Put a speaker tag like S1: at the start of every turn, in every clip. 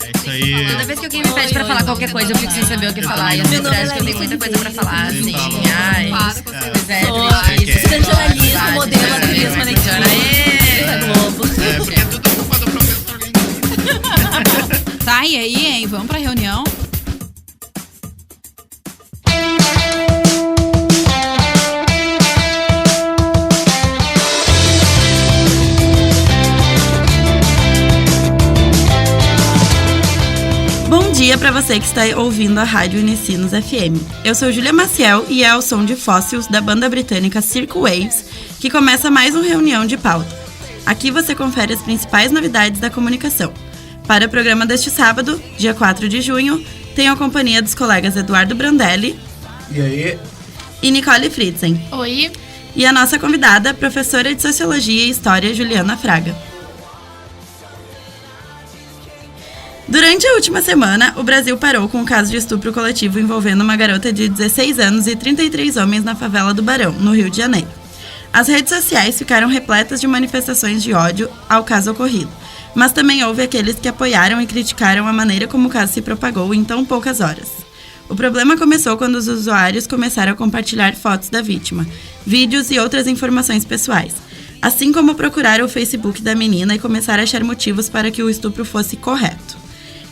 S1: É isso aí.
S2: Toda vez que alguém me pede pra falar qualquer coisa, eu fico sem saber o que falar. E eu sempre acho que eu tenho muita coisa pra falar, assim. Ai, pois é,
S3: Estudante de jornalismo, modelo, atriz, manequim. Globo.
S1: É, porque é tudo culpa do professor Linguini.
S4: Tá, e aí, hein? Vamos pra reunião?
S5: Bom dia para você que está ouvindo a Rádio Unicinos FM. Eu sou Júlia Maciel e é ao som de Fósseis da banda britânica Circle Waves que começa mais uma reunião de pauta. Aqui você confere as principais novidades da comunicação. Para o programa deste sábado, dia 4 de junho, tenho a companhia dos colegas Eduardo Brandelli.
S6: E aí?
S5: E Nicole Fritzen.
S7: Oi.
S5: E a nossa convidada, professora de Sociologia e História, Juliana Fraga. Durante a última semana, o Brasil parou com o caso de estupro coletivo envolvendo uma garota de 16 anos e 33 homens na favela do Barão, no Rio de Janeiro. As redes sociais ficaram repletas de manifestações de ódio ao caso ocorrido, mas também houve aqueles que apoiaram e criticaram a maneira como o caso se propagou em tão poucas horas. O problema começou quando os usuários começaram a compartilhar fotos da vítima, vídeos e outras informações pessoais, assim como procurar o Facebook da menina e começar a achar motivos para que o estupro fosse correto.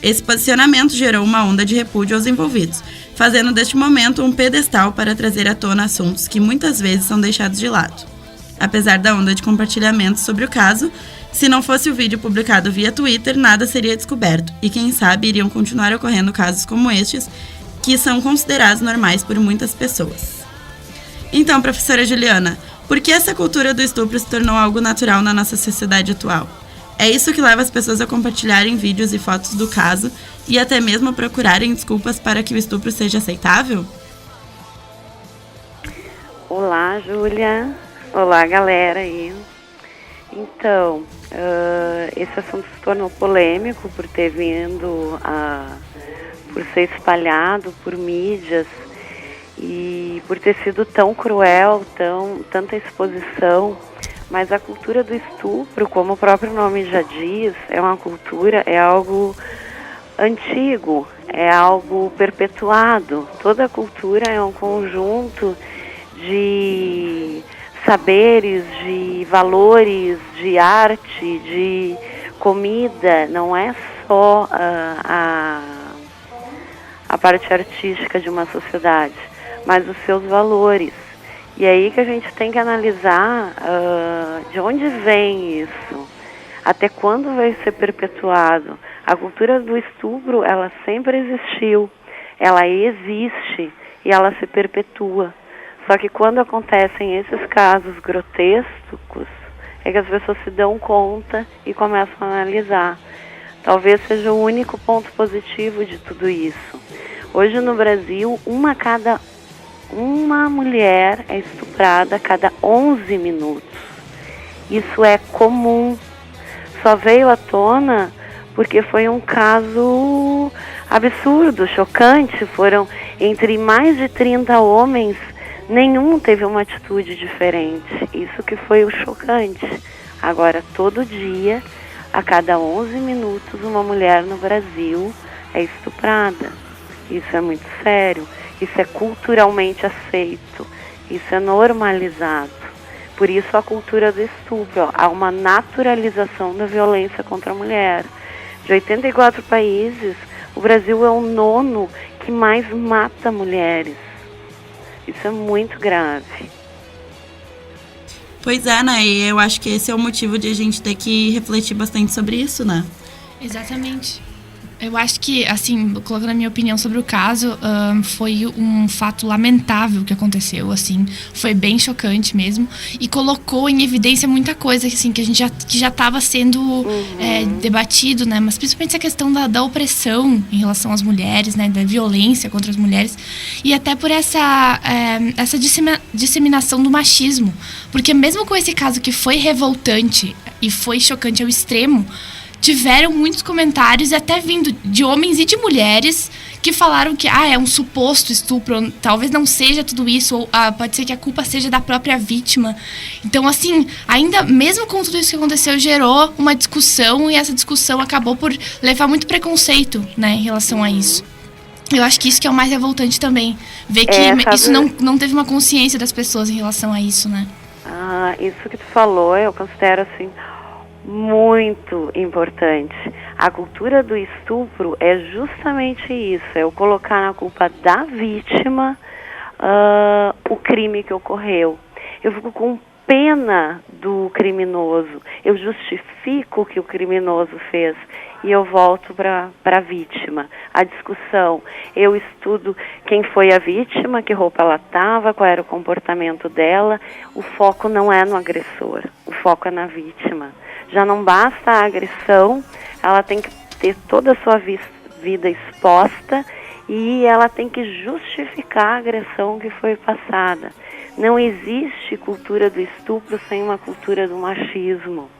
S5: Esse posicionamento gerou uma onda de repúdio aos envolvidos, fazendo deste momento um pedestal para trazer à tona assuntos que muitas vezes são deixados de lado. Apesar da onda de compartilhamentos sobre o caso, se não fosse o vídeo publicado via Twitter, nada seria descoberto, e quem sabe iriam continuar ocorrendo casos como estes, que são considerados normais por muitas pessoas. Então, professora Juliana, por que essa cultura do estupro se tornou algo natural na nossa sociedade atual? É isso que leva as pessoas a compartilharem vídeos e fotos do caso e até mesmo a procurarem desculpas para que o estupro seja aceitável?
S8: Olá, Júlia. Olá, galera aí. Então, esse assunto se tornou polêmico por ter vindo por ser espalhado por mídias e por ter sido tão cruel, tanta exposição. Mas a cultura do estupro, como o próprio nome já diz, é uma cultura, é algo antigo, é algo perpetuado. Toda cultura é um conjunto de saberes, de valores, de arte, de comida. Não é só a parte artística de uma sociedade, mas os seus valores. E aí que a gente tem que analisar de onde vem isso, até quando vai ser perpetuado. A cultura do estupro, ela sempre existiu, ela existe e ela se perpetua. Só que quando acontecem esses casos grotescos, é que as pessoas se dão conta e começam a analisar. Talvez seja o único ponto positivo de tudo isso. Hoje no Brasil, uma mulher é estuprada a cada 11 minutos. Isso é comum. Só veio à tona porque foi um caso absurdo, chocante. Foram entre mais de 30 homens, nenhum teve uma atitude diferente. Isso que foi o chocante. Agora, todo dia, a cada 11 minutos, uma mulher no Brasil é estuprada. Isso é muito sério. Isso é culturalmente aceito, isso é normalizado. Por isso a cultura do estupro, há uma naturalização da violência contra a mulher. De 84 países, o Brasil é o 9º que mais mata mulheres. Isso é muito grave.
S5: Pois é, né? E eu acho que esse é o motivo de a gente ter que refletir bastante sobre isso, né?
S7: Exatamente. Eu acho que, assim, colocando a minha opinião sobre o caso, foi um fato lamentável que aconteceu, assim, foi bem chocante mesmo, e colocou em evidência muita coisa, assim, que a gente já estava sendo debatido, né, mas principalmente essa questão da opressão em relação às mulheres, né, da violência contra as mulheres, e até por essa disseminação do machismo, porque mesmo com esse caso que foi revoltante e foi chocante ao extremo, tiveram muitos comentários, até vindo de homens e de mulheres, que falaram que é um suposto estupro, talvez não seja tudo isso, ou pode ser que a culpa seja da própria vítima. Então, assim, ainda mesmo com tudo isso que aconteceu, gerou uma discussão, e essa discussão acabou por levar muito preconceito, né, em relação a isso. Eu acho que isso que é o mais revoltante também, ver que isso não teve uma consciência das pessoas em relação a isso, né?
S8: Isso que tu falou, eu considero, assim, muito importante. A cultura do estupro é justamente isso, é eu colocar na culpa da vítima o crime que ocorreu. Eu fico com pena do criminoso, eu justifico o que o criminoso fez e eu volto para a vítima. A discussão, eu estudo quem foi a vítima, que roupa ela estava, qual era o comportamento dela. O foco não é no agressor, o foco é na vítima. Já não basta a agressão, ela tem que ter toda a sua vida exposta e ela tem que justificar a agressão que foi passada. Não existe cultura do estupro sem uma cultura do machismo.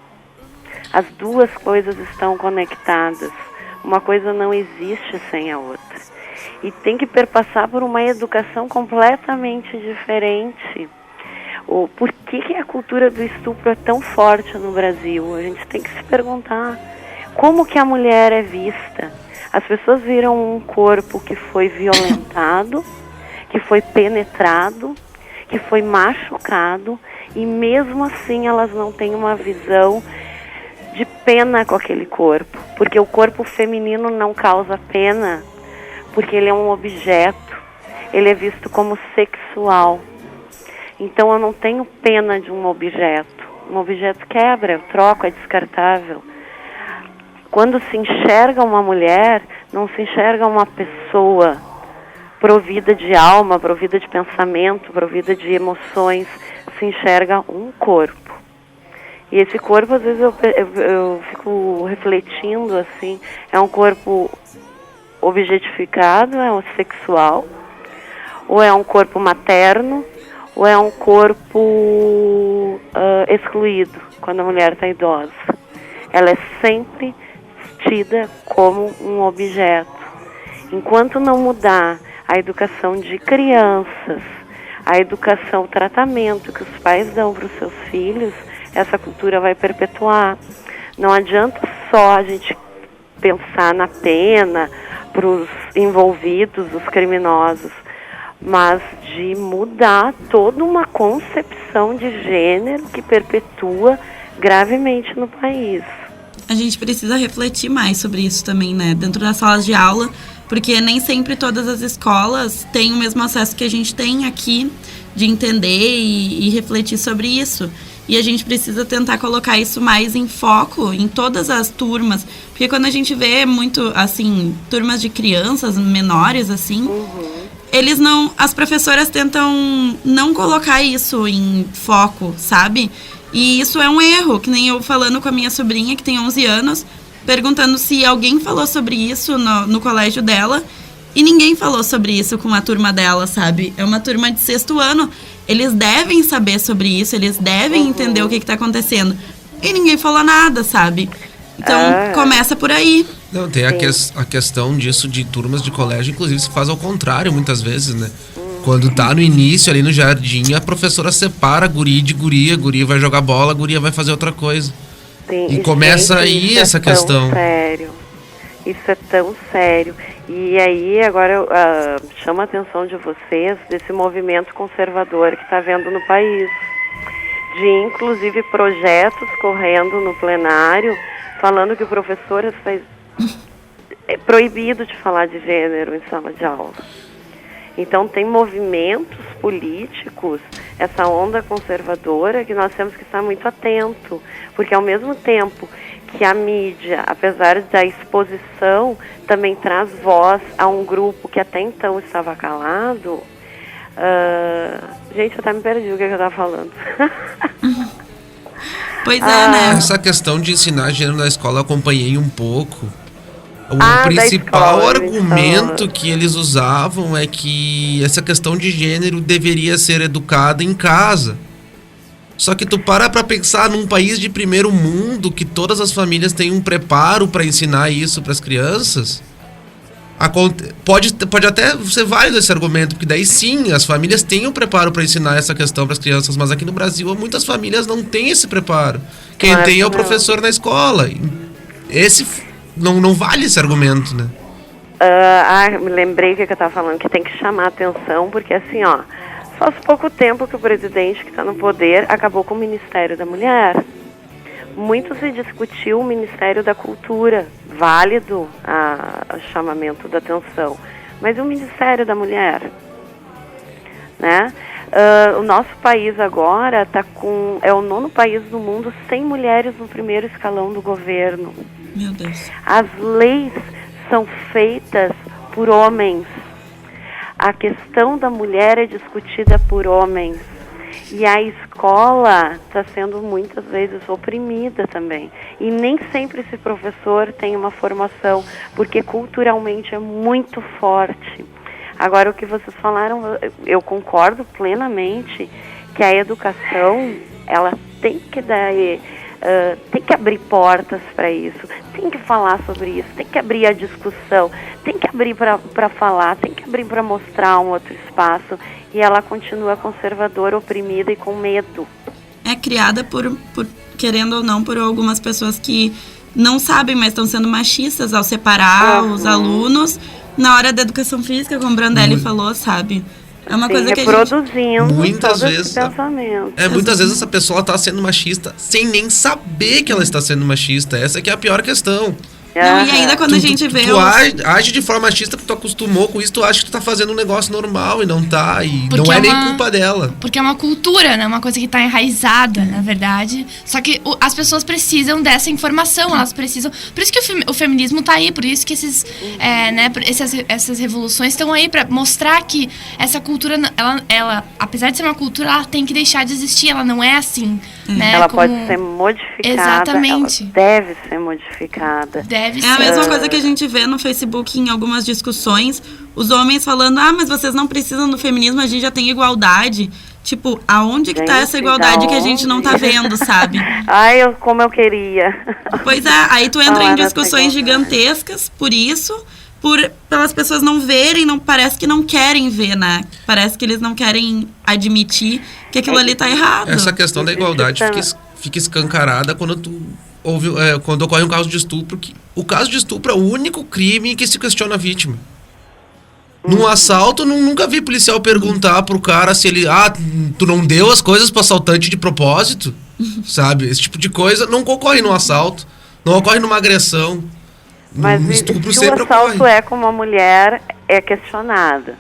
S8: As duas coisas estão conectadas. Uma coisa não existe sem a outra. E tem que perpassar por uma educação completamente diferente. Por que a cultura do estupro é tão forte no Brasil? A gente tem que se perguntar como que a mulher é vista. As pessoas viram um corpo que foi violentado, que foi penetrado, que foi machucado, e mesmo assim elas não têm uma visão de pena com aquele corpo, porque o corpo feminino não causa pena, porque ele é um objeto, ele é visto como sexual. Então eu não tenho pena de um objeto quebra, eu troco, é descartável. Quando se enxerga uma mulher, não se enxerga uma pessoa provida de alma, provida de pensamento, provida de emoções, se enxerga um corpo. E esse corpo, às vezes, eu fico refletindo, assim, é um corpo objetificado, é um sexual, ou é um corpo materno, ou é um corpo excluído, quando a mulher está idosa. Ela é sempre tida como um objeto. Enquanto não mudar a educação de crianças, a educação, o tratamento que os pais dão para os seus filhos, essa cultura vai perpetuar. Não adianta só a gente pensar na pena para os envolvidos, os criminosos, mas de mudar toda uma concepção de gênero que perpetua gravemente no país.
S5: A gente precisa refletir mais sobre isso também, né? Dentro das salas de aula, porque nem sempre todas as escolas têm o mesmo acesso que a gente tem aqui de entender e refletir sobre isso. E a gente precisa tentar colocar isso mais em foco em todas as turmas. Porque quando a gente vê muito, assim, turmas de crianças menores, assim, eles não... As professoras tentam não colocar isso em foco, sabe? E isso é um erro, que nem eu falando com a minha sobrinha, que tem 11 anos, perguntando se alguém falou sobre isso no colégio dela, e ninguém falou sobre isso com a turma dela, sabe? É uma turma de 6º ano. Eles devem saber sobre isso, eles devem entender o que está acontecendo. E ninguém falou nada, sabe? Então, começa por aí.
S6: Não, tem a questão disso de turmas de colégio, inclusive se faz ao contrário muitas vezes, né? Quando tá no início, ali no jardim, a professora separa guri de guria, guria vai jogar bola, guria vai fazer outra coisa.
S8: Sim,
S6: e começa aí essa questão.
S8: Isso é tão sério. E aí, agora eu chamo a atenção de vocês desse movimento conservador que está havendo no país. De, inclusive, projetos correndo no plenário, falando que o professor é proibido de falar de gênero em sala de aula. Então, tem movimentos políticos, essa onda conservadora, que nós temos que estar muito atento, porque ao mesmo tempo que a mídia, apesar da exposição, também traz voz a um grupo que até então estava calado. Gente, eu até me perdi o que eu estava falando.
S5: Pois é, né?
S6: Essa questão de ensinar gênero na escola eu acompanhei um pouco. O principal argumento que eles usavam é que essa questão de gênero deveria ser educada em casa. Só que tu para pensar num país de primeiro mundo, que todas as famílias têm um preparo para ensinar isso para as crianças, Pode até ser válido esse argumento, porque daí sim, as famílias têm o preparo para ensinar essa questão para as crianças, mas aqui no Brasil muitas famílias não têm esse preparo. Quem tem é o professor na escola. Esse não vale esse argumento, né?
S8: Me lembrei o que eu estava falando, que tem que chamar atenção, porque assim, ó, faz pouco tempo que o presidente que está no poder acabou com o Ministério da Mulher. Muito se discutiu o Ministério da Cultura, válido o chamamento da atenção, mas o Ministério da Mulher, né? O nosso país agora é o 9º país do mundo sem mulheres no primeiro escalão do governo.
S5: Meu Deus.
S8: As leis são feitas por homens. A questão da mulher é discutida por homens. E a escola está sendo muitas vezes oprimida também. E nem sempre esse professor tem uma formação, porque culturalmente é muito forte. Agora, o que vocês falaram, eu concordo plenamente que a educação, ela tem que dar... tem que abrir portas para isso, tem que falar sobre isso, tem que abrir a discussão, tem que abrir para falar, tem que abrir para mostrar um outro espaço, e ela continua conservadora, oprimida e com medo.
S5: É criada por querendo ou não, por algumas pessoas que não sabem, mas estão sendo machistas ao separar os alunos na hora da educação física, como o Brandelli falou, sabe? É uma coisa que
S8: reproduzindo
S6: muitas vezes
S8: esse pensamento.
S6: Muitas vezes essa pessoa está sendo machista sem nem saber que ela está sendo machista. Essa que é a pior questão.
S5: Não, e ainda quando a gente vê...
S6: Tu age de forma machista porque tu acostumou com isso, tu acha que tu tá fazendo um negócio normal e não tá. E porque não é nem culpa dela.
S7: Porque é uma cultura, né? Uma coisa que tá enraizada, na verdade. Só que as pessoas precisam dessa informação, elas precisam... Por isso que o feminismo tá aí, por isso que essas revoluções estão aí pra mostrar que essa cultura, ela, apesar de ser uma cultura, ela tem que deixar de existir, ela não é assim, né?
S8: Ela pode ser modificada.
S7: Exatamente.
S8: Ela deve ser modificada.
S5: É a mesma coisa que a gente vê no Facebook em algumas discussões, os homens falando, mas vocês não precisam do feminismo, a gente já tem igualdade. Tipo, aonde que tá essa igualdade que a gente não tá vendo, sabe?
S8: Como eu queria.
S5: Pois é, aí tu entra em discussões gigantescas por isso, pelas pessoas não verem, parece que não querem ver, né? Parece que eles não querem admitir que aquilo ali tá errado.
S6: Essa questão da igualdade fica escancarada quando ocorre um caso de estupro. O caso de estupro é o único crime em que se questiona a vítima. Num assalto, nunca vi policial perguntar pro cara se ele... tu não deu as coisas pro assaltante de propósito? Sabe? Esse tipo de coisa não ocorre num assalto. Não ocorre numa agressão.
S8: Mas
S6: estupro
S8: se
S6: sempre
S8: o assalto
S6: ocorre.
S8: é com uma mulher, é questionado.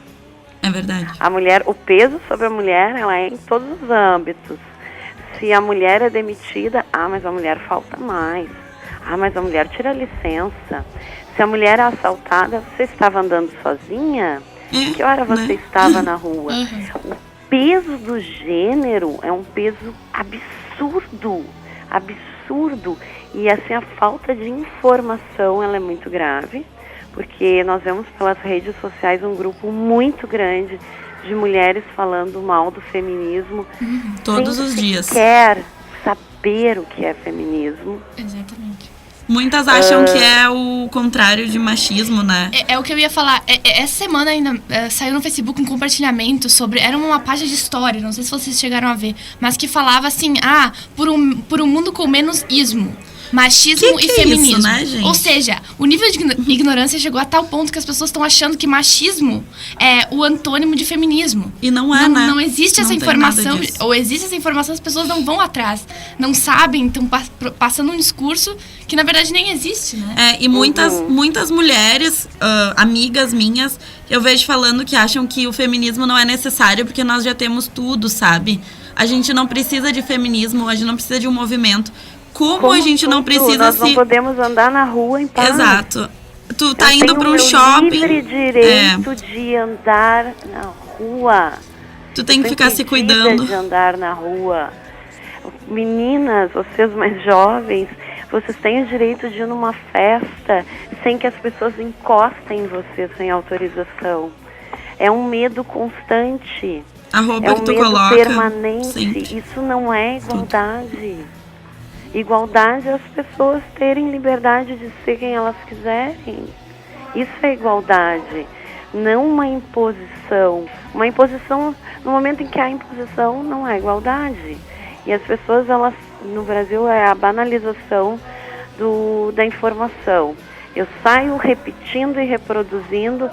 S5: É verdade.
S8: A mulher, o peso sobre a mulher, ela é em todos os âmbitos. Se a mulher é demitida, mas a mulher falta mais. Mas a mulher tira licença. Se a mulher é assaltada, você estava andando sozinha? Que hora você estava na rua? O peso do gênero é um peso absurdo. Absurdo. E assim, a falta de informação, ela é muito grave. Porque nós vemos pelas redes sociais um grupo muito grande de mulheres falando mal do feminismo.
S5: Todos os dias.
S8: Quer saber o que é feminismo.
S7: Exatamente.
S5: Muitas acham que é o contrário de machismo, né?
S7: É o que eu ia falar. Essa semana ainda saiu no Facebook um compartilhamento sobre... Era uma página de história, não sei se vocês chegaram a ver. Mas que falava assim, por um mundo com menos ismo. Machismo e feminismo.
S5: Isso, né, gente?
S7: Ou seja, o nível de ignorância chegou a tal ponto que as pessoas estão achando que machismo é o antônimo de feminismo.
S5: E não é, né?
S7: Não existe essa informação. Ou existe essa informação, as pessoas não vão atrás. Não sabem, estão passando um discurso que, na verdade, nem existe, né?
S5: E muitas mulheres, amigas minhas, eu vejo falando que acham que o feminismo não é necessário porque nós já temos tudo, sabe? A gente não precisa de feminismo, a gente não precisa de um movimento. Como a gente não precisa
S8: nós não podemos andar na rua em paz.
S5: Exato. Tu tá indo para um shopping.
S8: Livre direito de andar na rua.
S5: Tu tem que ficar se cuidando.
S8: De andar na rua. Meninas, vocês mais jovens, vocês têm o direito de ir numa festa sem que as pessoas encostem em você sem autorização. É um medo constante.
S5: A roupa que tu coloca.
S8: É um medo permanente.
S5: Sempre.
S8: Isso não é igualdade. Igualdade é as pessoas terem liberdade de ser quem elas quiserem. Isso é igualdade, não uma imposição. Uma imposição, no momento em que há imposição, não é igualdade. E as pessoas, elas, no Brasil, é a banalização da informação. Eu saio repetindo e reproduzindo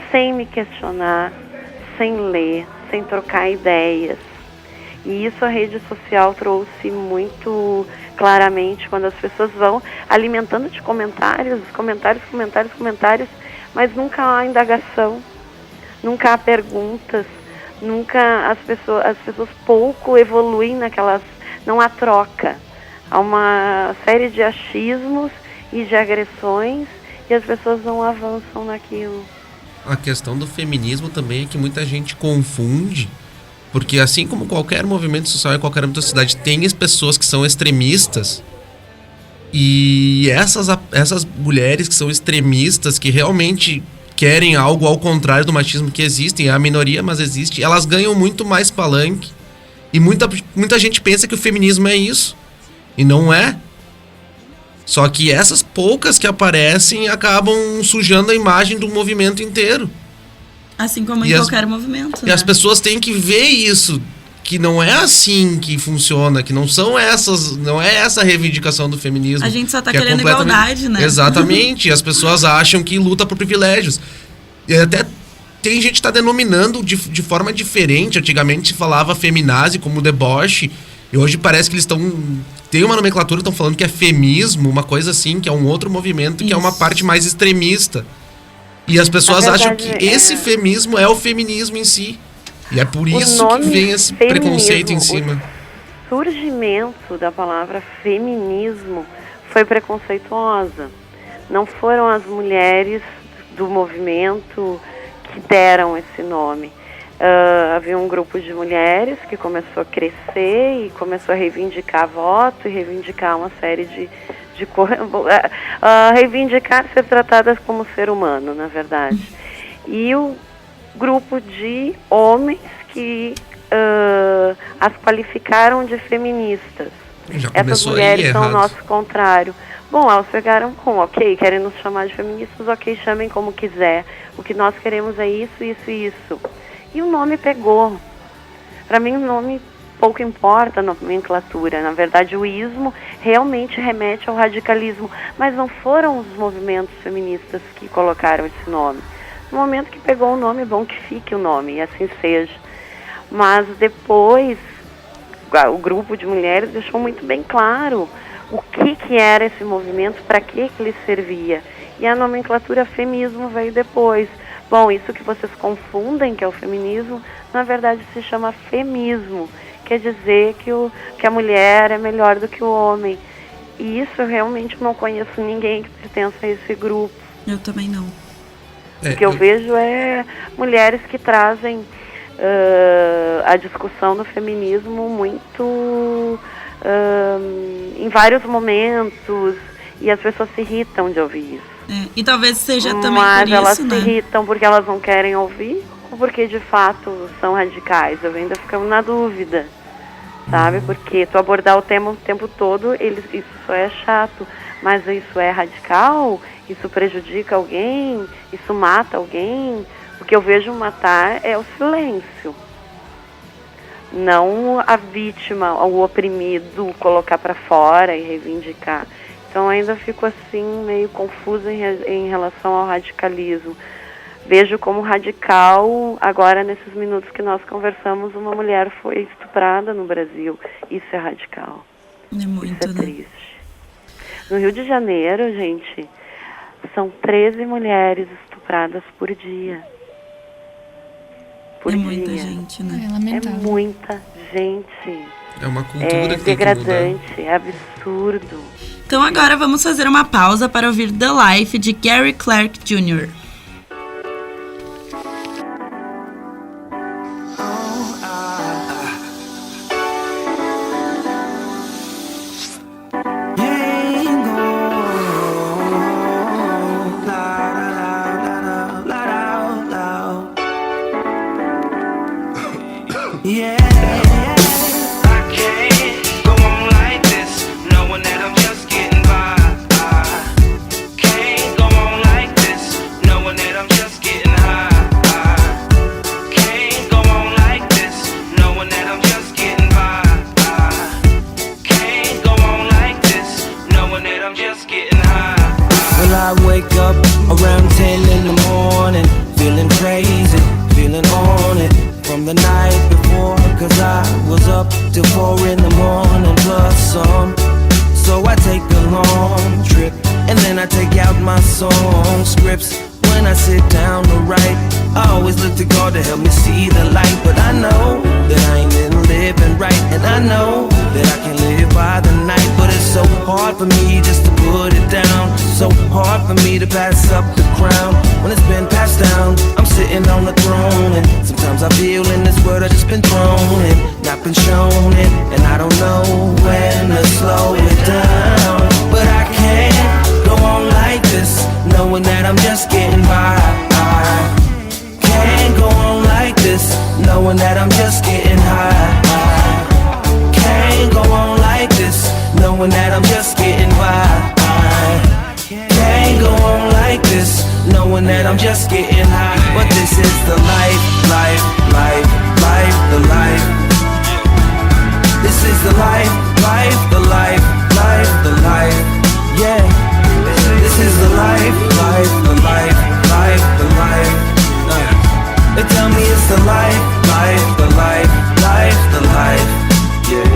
S8: sem me questionar, sem ler, sem trocar ideias. E isso a rede social trouxe muito claramente, quando as pessoas vão alimentando de comentários, mas nunca há indagação, nunca há perguntas, nunca as pessoas pouco evoluem não há troca. Há uma série de achismos e de agressões e as pessoas não avançam naquilo.
S6: A questão do feminismo também é que muita gente confunde, porque assim como qualquer movimento social em qualquer âmbito da sociedade, tem pessoas que são extremistas, e essas mulheres que são extremistas, que realmente querem algo ao contrário do machismo, que existem, é a minoria, mas existe, elas ganham muito mais palanque, e muita gente pensa que o feminismo é isso, e não é. Só que essas poucas que aparecem acabam sujando a imagem do movimento inteiro.
S5: Assim como em qualquer movimento.
S6: E as pessoas têm que ver isso, que não é assim que funciona, que não é essa a reivindicação do feminismo.
S5: A gente só tá querendo igualdade, né?
S6: Exatamente. As pessoas acham que luta por privilégios. E até tem gente que tá denominando de forma diferente. Antigamente se falava feminazi como deboche, e hoje parece que eles tem uma nomenclatura, estão falando que é femismo, uma coisa assim, que é um outro movimento, que é uma parte mais extremista. E as pessoas acham que esse feminismo é o feminismo em si. E é por isso que vem esse preconceito em cima.
S8: O surgimento da palavra feminismo foi preconceituosa. Não foram as mulheres do movimento que deram esse nome. Havia um grupo de mulheres que começou a crescer e começou a reivindicar voto e reivindicar uma série de reivindicar ser tratadas como ser humano, na verdade. E o grupo de homens que as qualificaram de feministas. Essas mulheres são o nosso contrário. Bom, elas pegaram ok, querem nos chamar de feministas, ok, chamem como quiser. O que nós queremos é isso, isso e isso. E o nome pegou. Para mim, o nome pouco importa a nomenclatura. Na verdade, o ismo realmente remete ao radicalismo. Mas não foram os movimentos feministas que colocaram esse nome. No momento que pegou o nome, é bom que fique o nome, e assim seja. Mas depois, o grupo de mulheres deixou muito bem claro o que era esse movimento, para que ele servia. E a nomenclatura feminismo veio depois. Bom, isso que vocês confundem, que é o feminismo, na verdade se chama femismo. Quer dizer que a mulher é melhor do que o homem. E isso eu realmente não conheço ninguém que pertença a esse grupo.
S5: Eu também não.
S8: O que eu vejo é mulheres que trazem a discussão do feminismo muito em vários momentos, e as pessoas se irritam de ouvir isso.
S5: E talvez seja também
S8: Mas
S5: por isso,
S8: elas
S5: né?
S8: se irritam porque elas não querem ouvir, ou porque de fato são radicais. Eu ainda fico na dúvida, sabe? Porque tu abordar o tema o tempo todo, isso só é chato. Mas isso é radical? Isso prejudica alguém? Isso mata alguém? O que eu vejo matar é o silêncio. Não a vítima, o oprimido, colocar para fora e reivindicar. Então ainda fico assim meio confusa em relação ao radicalismo. Vejo como radical, agora nesses minutos que nós conversamos, uma mulher foi estuprada no Brasil. Isso é radical.
S5: É muito,
S8: isso é triste. No Rio de Janeiro, gente, são 13 mulheres estupradas por dia. Por dia.
S5: Muita gente, né?
S7: É lamentável.
S8: É muita gente.
S6: É uma cultura que tem que
S8: degradante, é absurdo.
S5: Então agora vamos fazer uma pausa para ouvir The Life de Gary Clark Jr.
S9: No the night before, 'cause I was up till 4 in the morning plus some. So I take a long trip, and then I take out my song scripts. When I sit down to write, I always look to God to help me see the light. But I know that I ain't been living right, and I know that I can live by the night. But it's so hard for me just to put it down, so hard for me to pass up the crown. When it's been passed down, I'm sitting on the throne, and sometimes I feel in this world I've just been thrown and not been shown it, and I don't know when to slow it down. But I can't go on like this, knowing that I'm just getting by. I can't go on like this, knowing that I'm just getting high. I can't go on like this, knowing that I'm just getting by. I can't go on like this, knowing that I'm just getting high. But this is the life, life, life, life, the life. This is the life, life, the life, life, the life. Yeah. This is the life, life, the life, life, the life. They tell me it's the life, life, the life, life, the life. Yeah.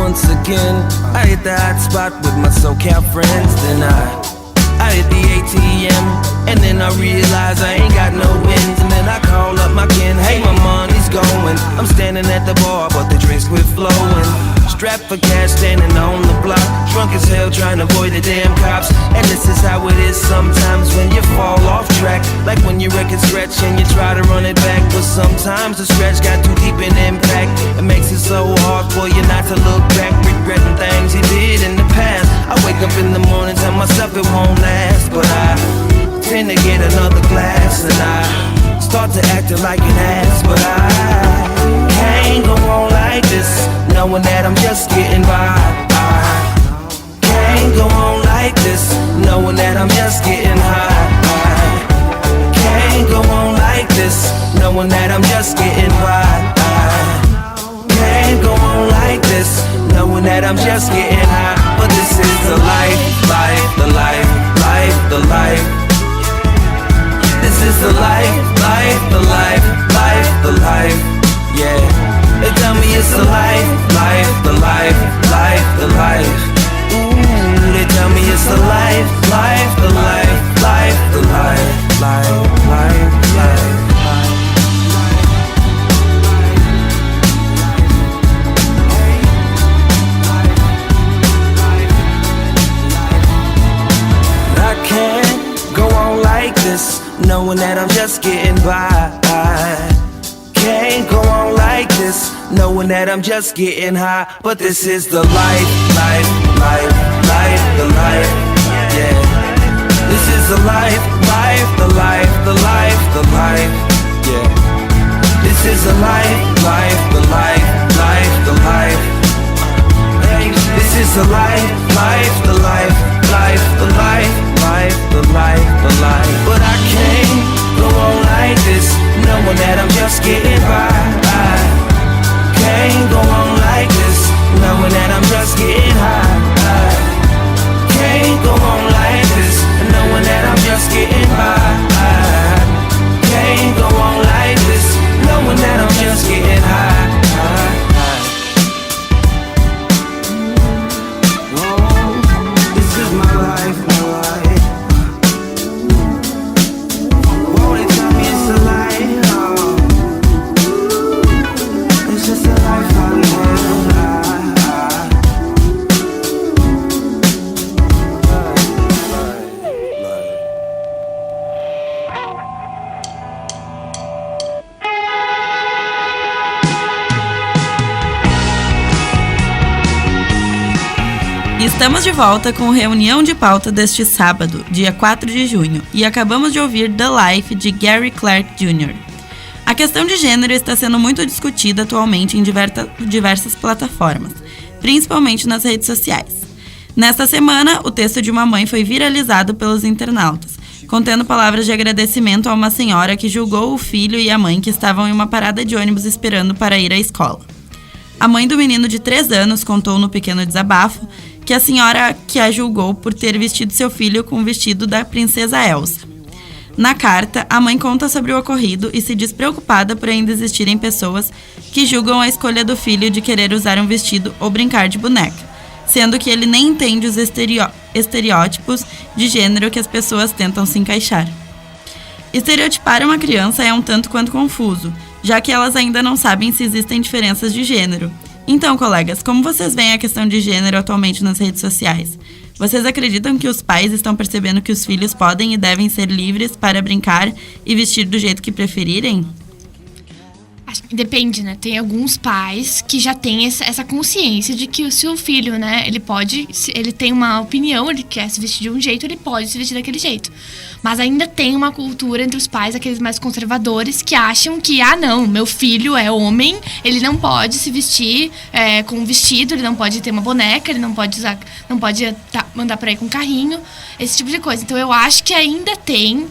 S9: Once again, I hit the hot spot with my SoCal friends. Then I hit the ATM, and then I realize I ain't got no wins. And then I call up my kin, hey, my money's going. I'm standing at the bar, but the drinks quit flowing. Strapped for cash, standing on the block, drunk as hell, trying to avoid the damn cops. And this is how it is sometimes when you fall off track, like when your record scratch and you try to run it back. But sometimes the scratch got too deep in impact. It makes it so hard for you not to look back, regretting things you did in the past. I wake up in the morning, tell myself it won't last, but I tend to get another glass, and I start to act like an ass. But I can't go on like this, knowing that I'm just getting by. I can't go on like this, knowing that I'm just getting high. I can't go on like this, knowing that I'm just getting by. I can't go on like this, knowing that I'm just getting high. But this is the life, life, the life, life, the life. This is the life, life, the life, life, the life. Yeah. They tell me it's the life, life, the life, life, the life. Ooh, they tell me it's the life, life, the life, life, the life, life, life, life, life. I can't go on like this, knowing that I'm just getting by. Can't go on like this, knowing that I'm just getting high. But this is the life, life, life, life, the life. Yeah. This is the life, life, the life, the life, the life. Yeah. This is the life, life, the life, life, the life. This is the life, life, the life, life, the life, life, the life, the life. But I can't go on like this, knowing that I'm just getting by. I can't go on like this, knowing that I'm just getting high. I can't go on like this, knowing that I'm just getting by. I can't go on like this, knowing that I'm just getting high. This is my life, my life. Won't they tell me it's a lie? It's just a life I live.
S5: Estamos de volta com reunião de pauta deste sábado, dia 4 de junho, e acabamos de ouvir The Life, de Gary Clark Jr. A questão de gênero está sendo muito discutida atualmente em diversas plataformas, principalmente nas redes sociais. Nesta semana, o texto de uma mãe foi viralizado pelos internautas, contendo palavras de agradecimento a uma senhora que julgou o filho e a mãe que estavam em uma parada de ônibus esperando para ir à escola. A mãe do menino de 3 anos contou no pequeno desabafo que a senhora que a julgou por ter vestido seu filho com o vestido da princesa Elsa. Na carta, a mãe conta sobre o ocorrido e se diz preocupada por ainda existirem pessoas que julgam a escolha do filho de querer usar um vestido ou brincar de boneca, sendo que ele nem entende os estereótipos de gênero que as pessoas tentam se encaixar. Estereotipar uma criança é um tanto quanto confuso, já que elas ainda não sabem se existem diferenças de gênero. Então, colegas, como vocês veem a questão de gênero atualmente nas redes sociais? Vocês acreditam que os pais estão percebendo que os filhos podem e devem ser livres para brincar e vestir do jeito que preferirem?
S7: Acho que depende, né? Tem alguns pais que já têm essa consciência de que o seu filho, né? Ele tem uma opinião, ele quer se vestir de um jeito, ele pode se vestir daquele jeito. Mas ainda tem uma cultura entre os pais, aqueles mais conservadores, que acham que, não, meu filho é homem, ele não pode se vestir com um vestido, ele não pode ter uma boneca, ele não pode mandar pra ir com um carrinho, esse tipo de coisa. Então eu acho que ainda tem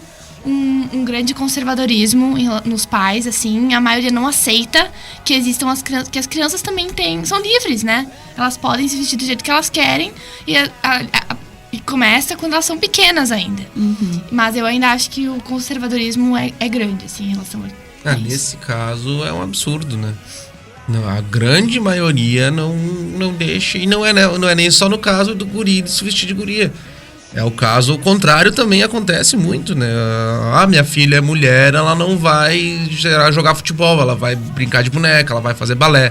S7: um grande conservadorismo nos pais, assim, a maioria não aceita que existam que as crianças também são livres, né? Elas podem se vestir do jeito que elas querem e começa quando elas são pequenas ainda.
S5: Uhum.
S7: Mas eu ainda acho que o conservadorismo é grande, assim, em relação a isso.
S6: Nesse caso é um absurdo, né? Não, a grande maioria não deixa, e não é nem só no caso do guri de se vestir de guria. É o caso, o contrário também acontece muito, né? Minha filha é mulher, ela não vai jogar futebol, ela vai brincar de boneca, ela vai fazer balé.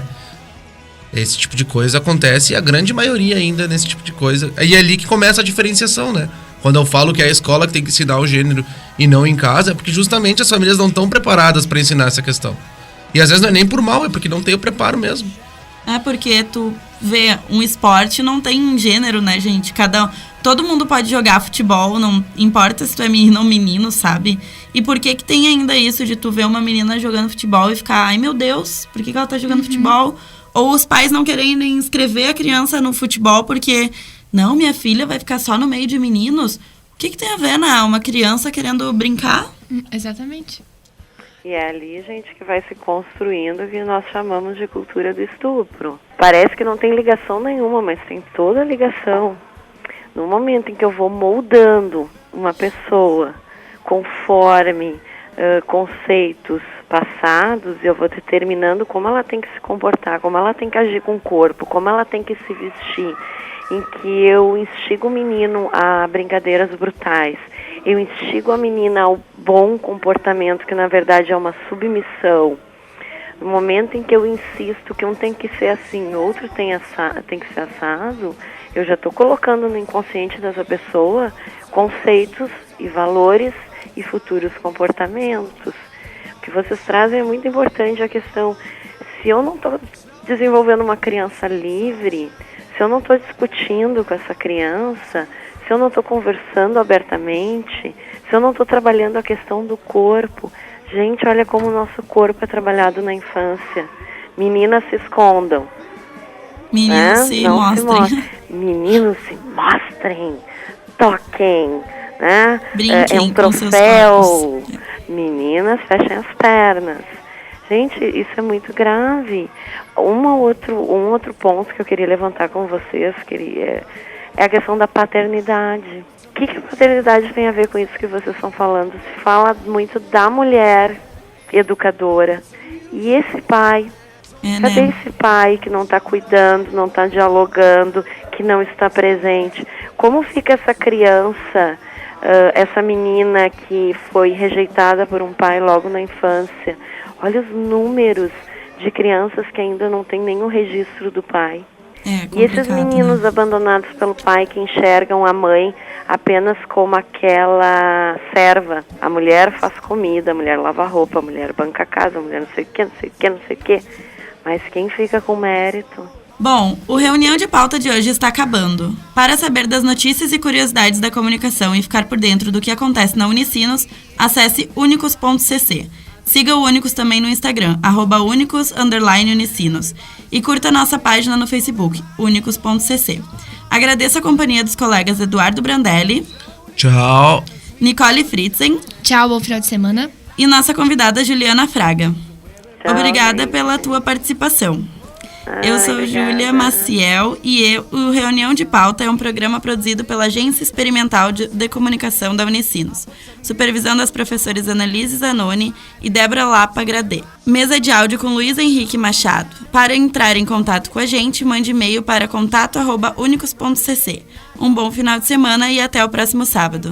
S6: Esse tipo de coisa acontece, e a grande maioria ainda nesse tipo de coisa. E é ali que começa a diferenciação, né? Quando eu falo que é a escola que tem que ensinar o gênero e não em casa, é porque justamente as famílias não estão preparadas para ensinar essa questão. E às vezes não é nem por mal, é porque não tem o preparo mesmo.
S5: É porque tu vê, um esporte não tem gênero, né, gente? Todo mundo pode jogar futebol, não importa se tu é menino ou menino, sabe? E por que tem ainda isso de tu ver uma menina jogando futebol e ficar, ai meu Deus, por que ela tá jogando futebol? Ou os pais não querem inscrever a criança no futebol porque, não, minha filha vai ficar só no meio de meninos? O que tem a ver, né? Uma criança querendo brincar?
S7: Exatamente.
S8: E é ali, gente, que vai se construindo o que nós chamamos de cultura do estupro. Parece que não tem ligação nenhuma, mas tem toda a ligação. No momento em que eu vou moldando uma pessoa conforme conceitos passados, eu vou determinando como ela tem que se comportar, como ela tem que agir com o corpo, como ela tem que se vestir, em que eu instigo o menino a brincadeiras brutais, eu instigo a menina ao bom comportamento, que na verdade é uma submissão. No momento em que eu insisto que um tem que ser assim, outro tem que ser assado, eu já estou colocando no inconsciente dessa pessoa conceitos e valores e futuros comportamentos. O que vocês trazem é muito importante, a questão, se eu não estou desenvolvendo uma criança livre, se eu não estou discutindo com essa criança, se eu não estou conversando abertamente, se eu não estou trabalhando a questão do corpo. Gente, olha como o nosso corpo é trabalhado na infância. Meninas se escondam.
S5: Meninos se mostrem.
S8: Meninos se mostrem. Toquem. Né?
S5: Brinquem
S8: é um
S5: com seus
S8: troféu.
S5: corpos.
S8: Meninas fechem as pernas. Gente, isso é muito grave. Um outro ponto que eu queria levantar com vocês é a questão da paternidade. O que a paternidade tem a ver com isso que vocês estão falando? Se fala muito da mulher educadora. E esse pai? Cadê esse pai que não está cuidando, não está dialogando, que não está presente? Como fica essa criança, essa menina que foi rejeitada por um pai logo na infância? Olha os números de crianças que ainda não tem nenhum registro do pai. E esses meninos, né, abandonados pelo pai, que enxergam a mãe apenas como aquela serva. A mulher faz comida, a mulher lava roupa, a mulher banca a casa, a mulher não sei o que, não sei o que, não sei o que. Mas quem fica com mérito?
S5: Bom, o Reunião de Pauta de hoje está acabando. Para saber das notícias e curiosidades da comunicação e ficar por dentro do que acontece na Unicinos, acesse unicus.cc. Siga o Unicus também no Instagram, @unicus_unicinos. E curta nossa página no Facebook, unicus.cc. Agradeço a companhia dos colegas Eduardo Brandelli.
S6: Tchau.
S5: Nicole Fritzen.
S7: Tchau, bom final de semana.
S5: E nossa convidada Juliana Fraga.
S8: Tchau,
S5: Obrigada
S8: gente.
S5: pela tua participação. Eu sou Júlia Maciel e o Reunião de Pauta é um programa produzido pela Agência Experimental de Comunicação da Unicinos, supervisão das professores Annalise Zanoni e Débora Lapa Gradê. Mesa de áudio com Luiz Henrique Machado. Para entrar em contato com a gente, mande e-mail para contato@unicos.cc. Um bom final de semana e até o próximo sábado.